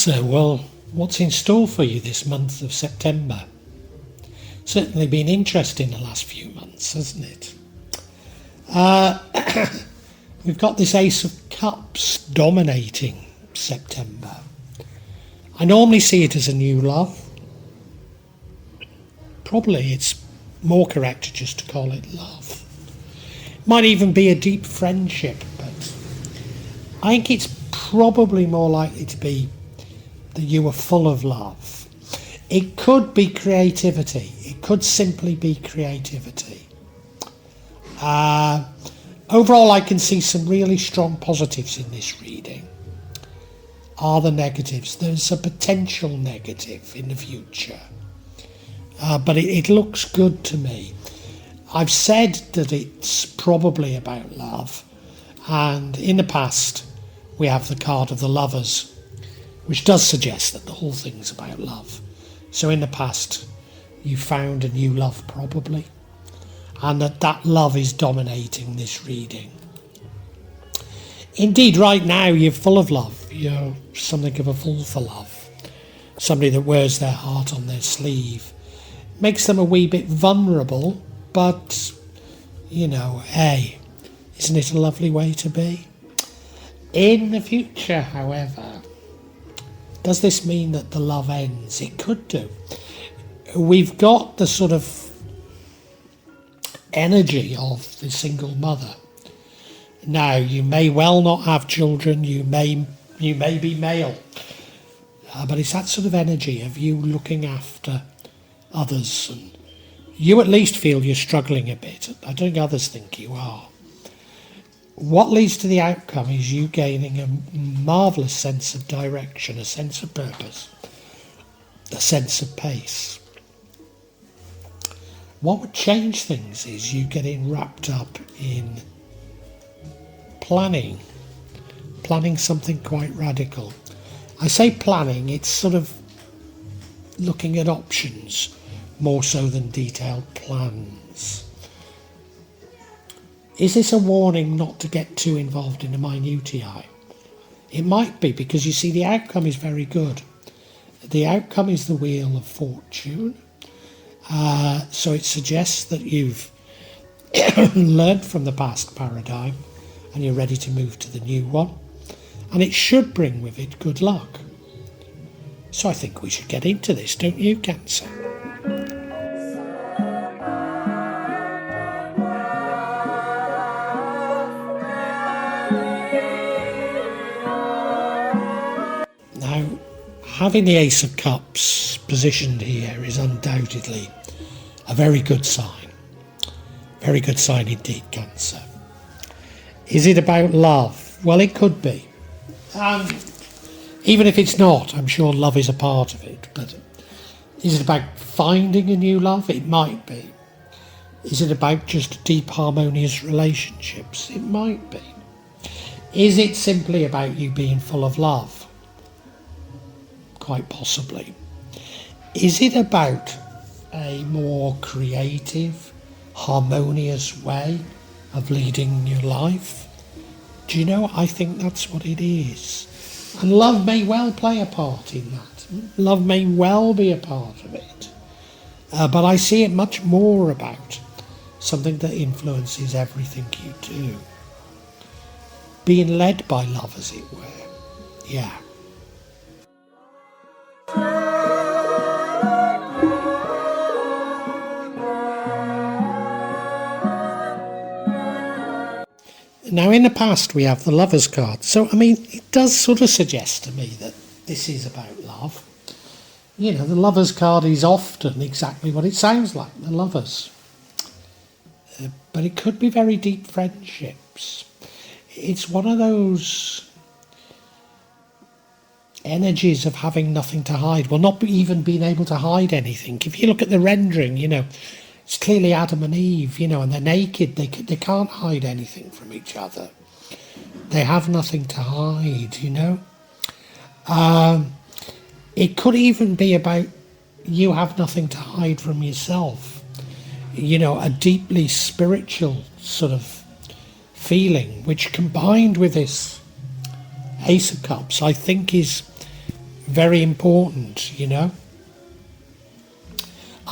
Cancer, well, what's in store for you this month of September? Certainly been interesting the last few months, hasn't it? We've got this Ace of Cups dominating September. I normally see it as a new love. Probably it's more correct just to call it love. It might even be a deep friendship, but I think it's probably more likely to be that you are full of love. It could be creativity. It could simply be creativity. Overall, I can see some really strong positives in this reading. Are the negatives? There's a potential negative in the future. But it looks good to me. I've said that it's probably about love. And in the past, we have the card of the Lovers, which does suggest that the whole thing's about love. So in the past, you found a new love probably, and that love is dominating this reading. Indeed, right now, you're full of love. You're something of a fool for love. Somebody that wears their heart on their sleeve. Makes them a wee bit vulnerable, but, you know, hey, isn't it a lovely way to be? In the future, however, does this mean that the love ends? It could do. We've got the sort of energy of the single mother. Now, you may well not have children, you may be male, but it's that sort of energy of you looking after others, and you at least feel you're struggling a bit. I don't think others think you are. What leads to the outcome is you gaining a marvellous sense of direction, a sense of purpose, a sense of pace. What would change things is you getting wrapped up in planning something quite radical. I say planning, it's sort of looking at options more so than detailed plans. Is this a warning not to get too involved in the minutiae? It might be, because you see the outcome is very good. The outcome is the Wheel of Fortune. So it suggests that you've learned from the past paradigm and you're ready to move to the new one. And it should bring with it good luck. So I think we should get into this, don't you, Cancer? Now, having the Ace of Cups positioned here is undoubtedly a very good sign. Very good sign indeed, Cancer. Is it about love? Well, it could be. Even if it's not, I'm sure love is a part of it. But is it about finding a new love? It might be. Is it about just deep, harmonious relationships? It might be. Is it simply about you being full of love? Quite possibly. Is it about a more creative, harmonious way of leading your life? Do you know, I think that's what it is. And love may well play a part in that. Love may well be a part of it. But I see it much more about something that influences everything you do. Being led by love, as it were. Yeah. Now, in the past, we have the Lovers card. So, I mean, it does sort of suggest to me that this is about love. You know, the Lovers card is often exactly what it sounds like, the Lovers. But it could be very deep friendships. It's one of those energies of having nothing to hide. Well, not even being able to hide anything. If you look at the rendering, you know, it's clearly Adam and Eve, you know, and they're naked. They can't hide anything from each other. They have nothing to hide, you know. It could even be about you have nothing to hide from yourself. You know, a deeply spiritual sort of feeling, which combined with this Ace of Cups, I think is very important, you know.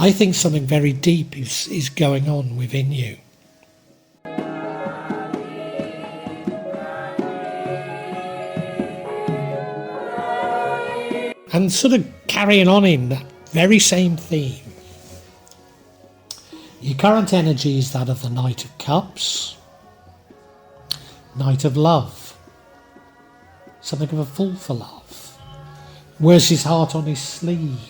I think something very deep is going on within you. And sort of carrying on in that very same theme, your current energy is that of the Knight of Cups, Knight of Love, something of a fool for love, wears his heart on his sleeve,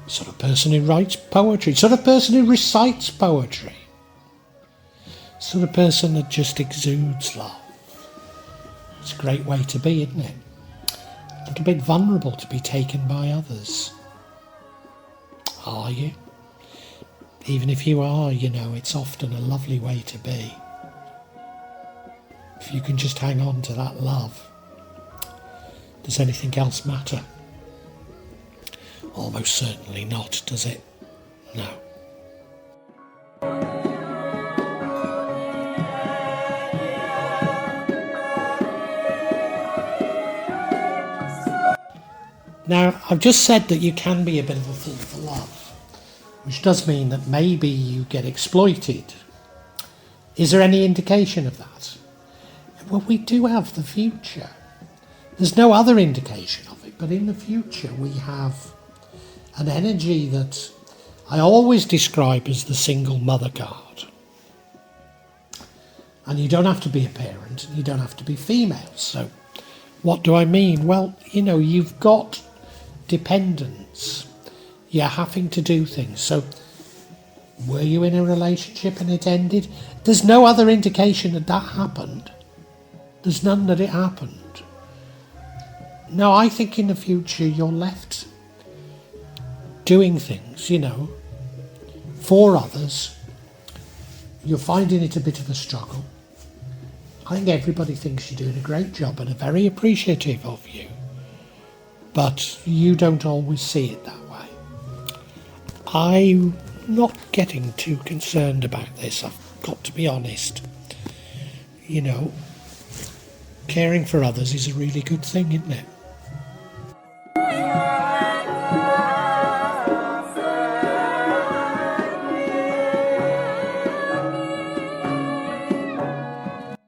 sort of person who writes poetry, sort of person who recites poetry, sort of person that just exudes love. It's a great way to be, isn't it? A little bit vulnerable to be taken by others. Are you? Even if you are, you know, it's often a lovely way to be. If you can just hang on to that love. Does anything else matter? Almost certainly not, does it? No. Now, I've just said that you can be a bit of a fool for love, which does mean that maybe you get exploited. Is there any indication of that? Well, we do have the future. There's no other indication of it, but in the future we have an energy that I always describe as the single mother card. And you don't have to be a parent, and you don't have to be female. So what do I mean? Well, you know, you've got dependence. You're having to do things. So were you in a relationship and it ended? There's no other indication that that happened. There's none that it happened. No, I think in the future you're left doing things, you know, for others. You're finding it a bit of a struggle. I think everybody thinks you're doing a great job and are very appreciative of you. But you don't always see it that way. I'm not getting too concerned about this, I've got to be honest. You know, caring for others is a really good thing, isn't it?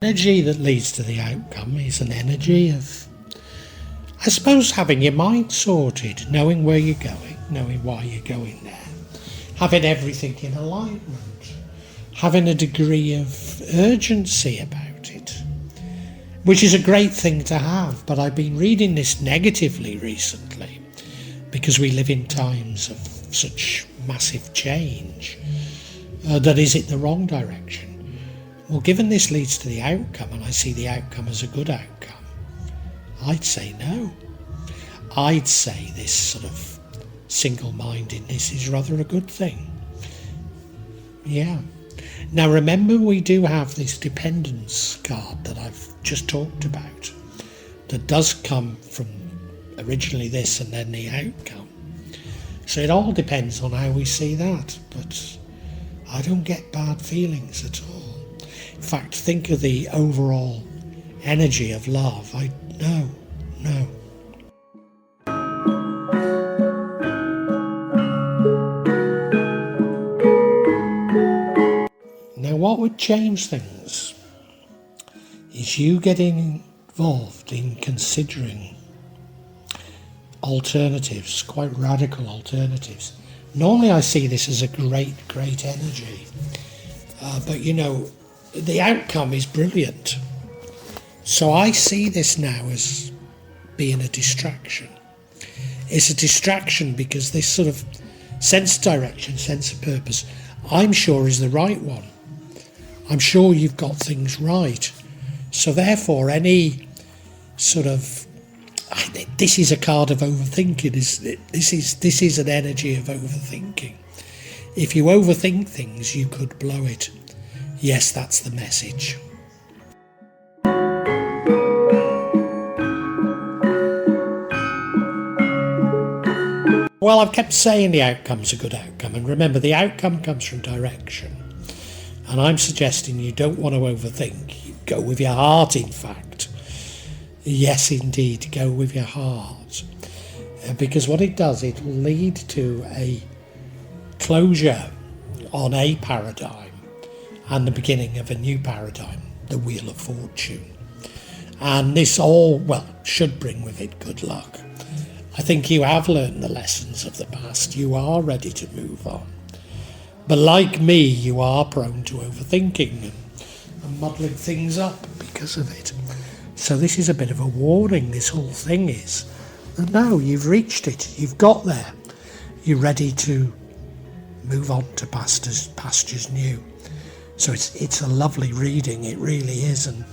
Energy that leads to the outcome is an energy of, I suppose, having your mind sorted, knowing where you're going, knowing why you're going there, having everything in alignment, having a degree of urgency about it, which is a great thing to have. But I've been reading this negatively recently because we live in times of such massive change that is it the wrong direction? Well, given this leads to the outcome, and I see the outcome as a good outcome, I'd say no. I'd say this sort of single-mindedness is rather a good thing. Yeah. Now remember, we do have this dependence card that I've just talked about that does come from originally this and then the outcome. So it all depends on how we see that, but I don't get bad feelings at all. In fact, think of the overall energy of love. No. Now, what would change things is you getting involved in considering alternatives, quite radical alternatives. Normally I see this as a great energy, but you know, the outcome is brilliant. So I see this now as being a distraction. It's a distraction because this sort of sense of direction, sense of purpose, I'm sure is the right one. I'm sure you've got things right. So therefore any sort of, this is a card of overthinking. This is an energy of overthinking. If you overthink things, you could blow it. Yes, that's the message. Well, I've kept saying the outcome's a good outcome, and remember, the outcome comes from direction. And I'm suggesting you don't want to overthink. You go with your heart, in fact. Yes, indeed, go with your heart. Because what it does, it will lead to a closure on a paradigm and the beginning of a new paradigm, the Wheel of Fortune. And this all, well, should bring with it good luck. I think you have learned the lessons of the past. You are ready to move on. But like me, you are prone to overthinking and muddling things up because of it. So this is a bit of a warning, this whole thing is. That no, you've reached it. You've got there. You're ready to move on to pastures new. So it's a lovely reading, it really is. And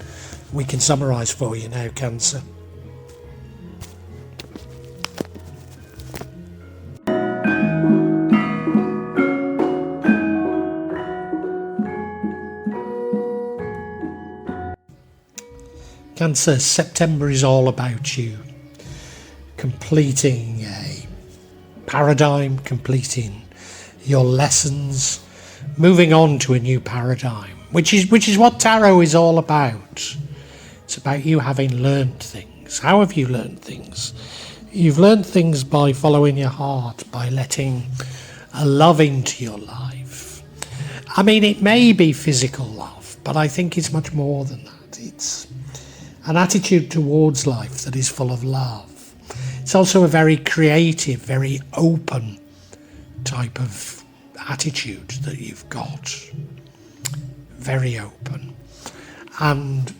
we can summarise for you now, Cancer. Cancer, September is all about you completing a paradigm, completing your lessons, moving on to a new paradigm, which is what tarot is all about. It's about you having learnt things. How have you learnt things? You've learnt things by following your heart, by letting a love into your life. I mean, it may be physical love, but I think it's much more than that. It's an attitude towards life that is full of love. It's also a very creative, very open type of attitude that you've got. Very open. And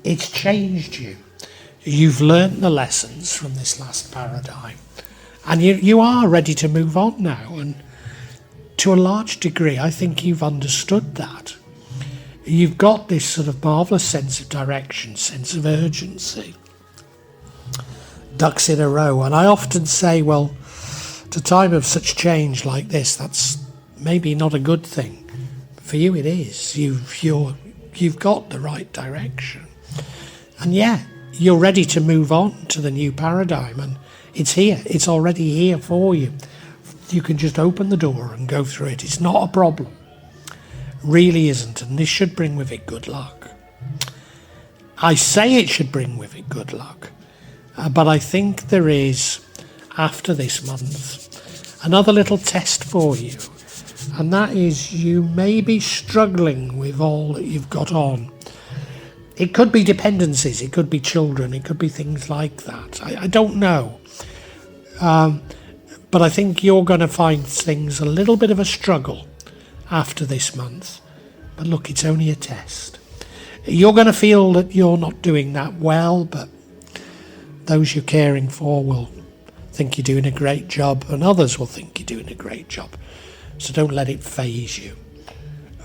it's changed you. You've learnt the lessons from this last paradigm. And you are ready to move on now. And to a large degree, I think you've understood that. You've got this sort of marvellous sense of direction, sense of urgency. Ducks in a row. And I often say, well, at a time of such change like this, that's maybe not a good thing. For you it is. You've got the right direction. And yeah, you're ready to move on to the new paradigm. And it's here. It's already here for you. You can just open the door and go through it. It's not a problem. Really isn't, and this should bring with it good luck. I say it should bring with it good luck, but I think there is, after this month, another little test for you, and that is you may be struggling with all that you've got on. It could be dependencies, it could be children, it could be things like that. I don't know. But I think you're going to find things a little bit of a struggle after this month. But look, it's only a test. You're going to feel that you're not doing that well, but those you're caring for will think you're doing a great job, and others will think you're doing a great job. So don't let it faze you.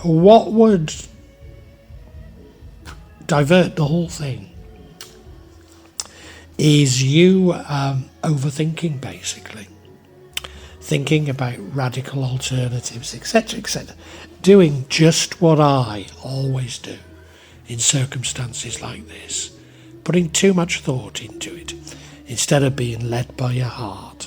What would divert the whole thing is you overthinking, basically. Thinking about radical alternatives, etc., etc. Doing just what I always do in circumstances like this. Putting too much thought into it instead of being led by your heart.